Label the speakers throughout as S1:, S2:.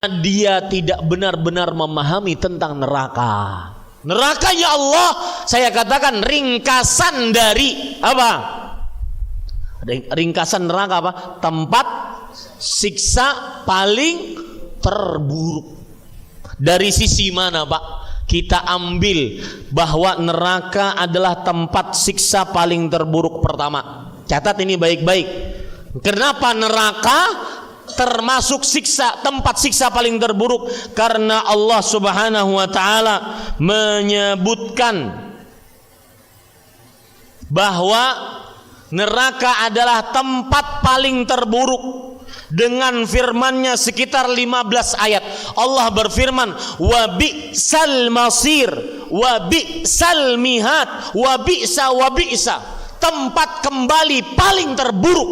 S1: dia tidak benar-benar memahami tentang neraka. Neraka ya Allah, saya katakan ringkasan dari apa? Ringkasan neraka apa? Tempat siksa paling terburuk. Dari sisi mana, Pak? Kita ambil bahwa neraka adalah tempat siksa paling terburuk pertama. Catat ini baik-baik. Kenapa neraka termasuk siksa, tempat siksa paling terburuk? Karena Allah Subhanahu wa taala menyebutkan bahwa neraka adalah tempat paling terburuk dengan firman-Nya sekitar 15 ayat. Allah berfirman, wa bi'sal masir, wa bi'sal mihad, wa bi'sa, tempat kembali paling terburuk,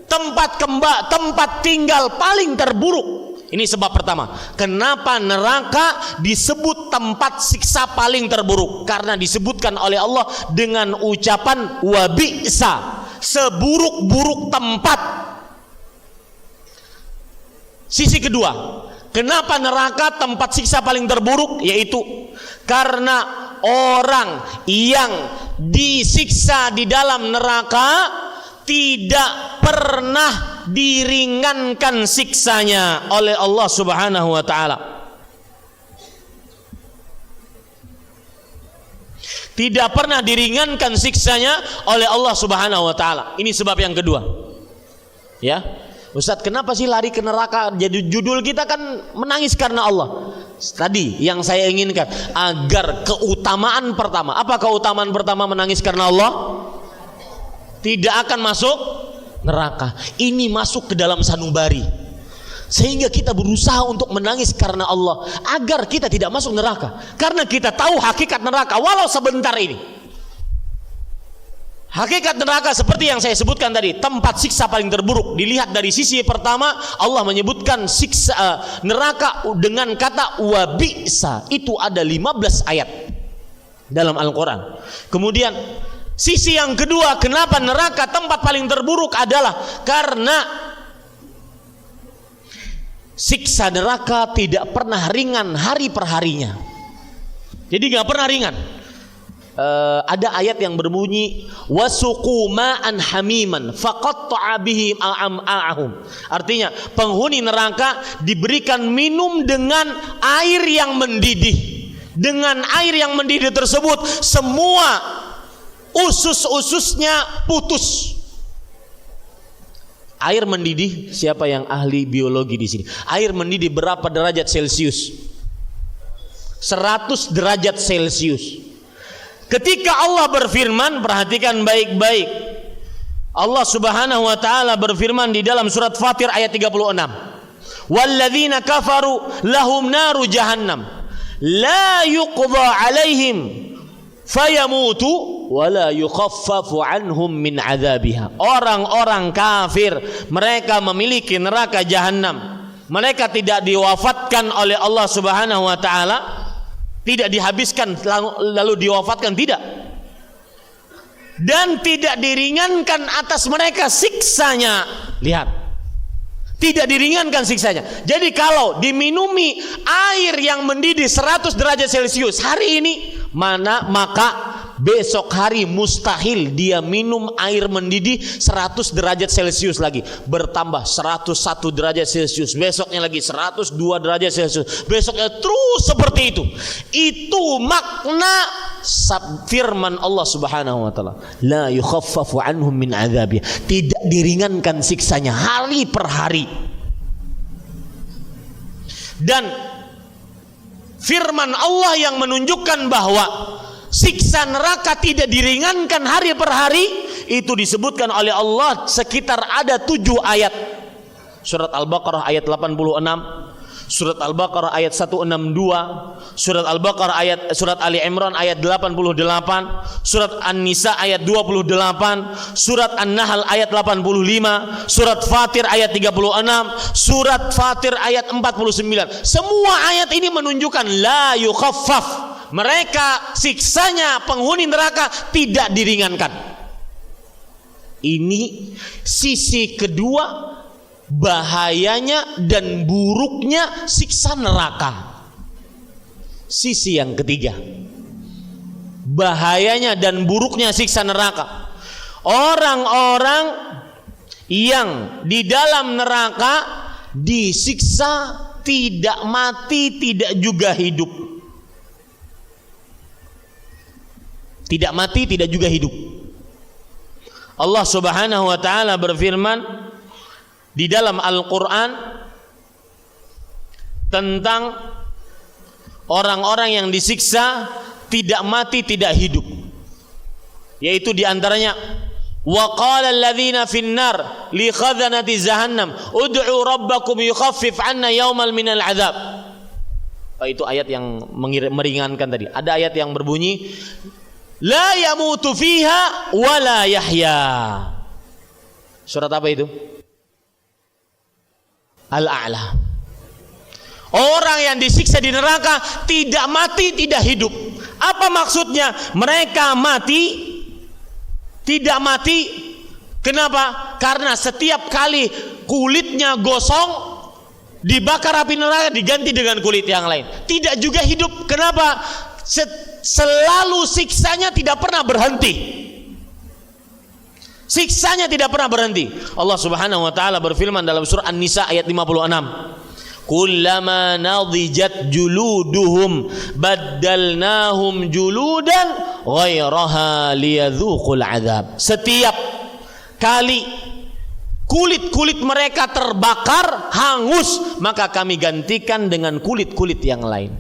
S1: tempat tinggal paling terburuk. Ini sebab pertama. Kenapa neraka disebut tempat siksa paling terburuk? Karena disebutkan oleh Allah dengan ucapan wa bi'sa, seburuk-buruk tempat. Sisi kedua, kenapa neraka tempat siksa paling terburuk? Yaitu karena orang yang disiksa di dalam neraka tidak pernah diringankan siksanya oleh Allah Subhanahu wa taala. Tidak pernah diringankan siksanya oleh Allah Subhanahu wa taala. Ini sebab yang kedua. Ya. Ustaz, kenapa sih lari ke neraka? Jadi judul kita kan menangis karena Allah. Tadi yang saya inginkan agar keutamaan pertama. Apa keutamaan pertama menangis karena Allah? Tidak akan masuk neraka. Ini masuk ke dalam sanubari. Sehingga kita berusaha untuk menangis karena Allah agar kita tidak masuk neraka. Karena kita tahu hakikat neraka walau sebentar ini. Hakikat neraka seperti yang saya sebutkan tadi, tempat siksa paling terburuk. Dilihat dari sisi pertama, Allah menyebutkan siksa neraka dengan kata wa bi'sa. Itu ada 15 ayat dalam Al-Quran. Kemudian sisi yang kedua, kenapa neraka tempat paling terburuk adalah karena siksa neraka tidak pernah ringan hari per harinya. Jadi gak pernah ringan. Ada ayat yang berbunyi wasuqu ma'an hamiman faqatta'a bihim am'a'ahum. Artinya penghuni neraka diberikan minum dengan air yang mendidih. Dengan air yang mendidih tersebut semua usus-ususnya putus. Air mendidih, siapa yang ahli biologi di sini? Air mendidih berapa derajat Celcius? 100 derajat Celcius. Ketika Allah berfirman, perhatikan baik-baik. Allah Subhanahu wa taala berfirman di dalam surat Fatir ayat 36. Walladzina kafaru lahum naru jahannam la yuqdha alaihim fayamutu wa la yukhaffafu anhum min adzabiha. Orang-orang kafir mereka memiliki neraka jahannam. Mereka tidak diwafatkan oleh Allah Subhanahu wa taala, tidak dihabiskan lalu diwafatkan, tidak. Dan tidak diringankan atas mereka siksanya. Lihat, tidak diringankan siksanya. Jadi kalau diminumi air yang mendidih 100 derajat Celcius hari ini, maka besok hari mustahil dia minum air mendidih 100 derajat Celcius lagi. Bertambah 101 derajat Celcius, besoknya lagi 102 derajat Celcius, besoknya terus seperti itu. Itu makna firman Allah Subhanahu wa taala, la yukhaffafu anhum min adzabi. Tidak diringankan siksanya hari per hari. Dan firman Allah yang menunjukkan bahwa siksa neraka tidak diringankan hari per hari itu disebutkan oleh Allah sekitar ada 7 ayat. Surat Al-Baqarah ayat 86, Surat Al-Baqarah ayat 162, Surat Ali Imran ayat 88, Surat An-Nisa ayat 28, Surat An-Nahl ayat 85, Surat Fatir ayat 36, Surat Fatir ayat 49. Semua ayat ini menunjukkan la yukhaffaf, mereka siksanya penghuni neraka tidak diringankan. Ini sisi kedua bahayanya dan buruknya siksa neraka. Sisi yang ketiga, bahayanya dan buruknya siksa neraka. Orang-orang yang di dalam neraka disiksa tidak mati, tidak juga hidup. Tidak mati, tidak juga hidup. Allah Subhanahu wa taala berfirman di dalam Al-Qur'an tentang orang-orang yang disiksa tidak mati, tidak hidup. Yaitu di antaranya wa qala alladhina finnar li khazanati jahannam ud'u rabbakum yukhaffif 'anna yawmal minal 'adzab. Itu ayat yang meringankan tadi. Ada ayat yang berbunyi la yamutu fiha wa la yahya. Surat apa itu? Al-A'la. Orang yang disiksa di neraka tidak mati, tidak hidup. Apa maksudnya? Mereka mati, tidak mati. Kenapa? Karena setiap kali kulitnya gosong, dibakar api neraka, diganti dengan kulit yang lain. Tidak juga hidup. Kenapa? Selalu siksanya tidak pernah berhenti. Siksanya tidak pernah berhenti. Allah Subhanahu wa taala berfirman dalam surah An-Nisa ayat 56. Kullama nadijat juluduhum baddalnahum juludan ghairaha liyadzuqul adzab. Setiap kali kulit-kulit mereka terbakar, hangus, maka kami gantikan dengan kulit-kulit yang lain.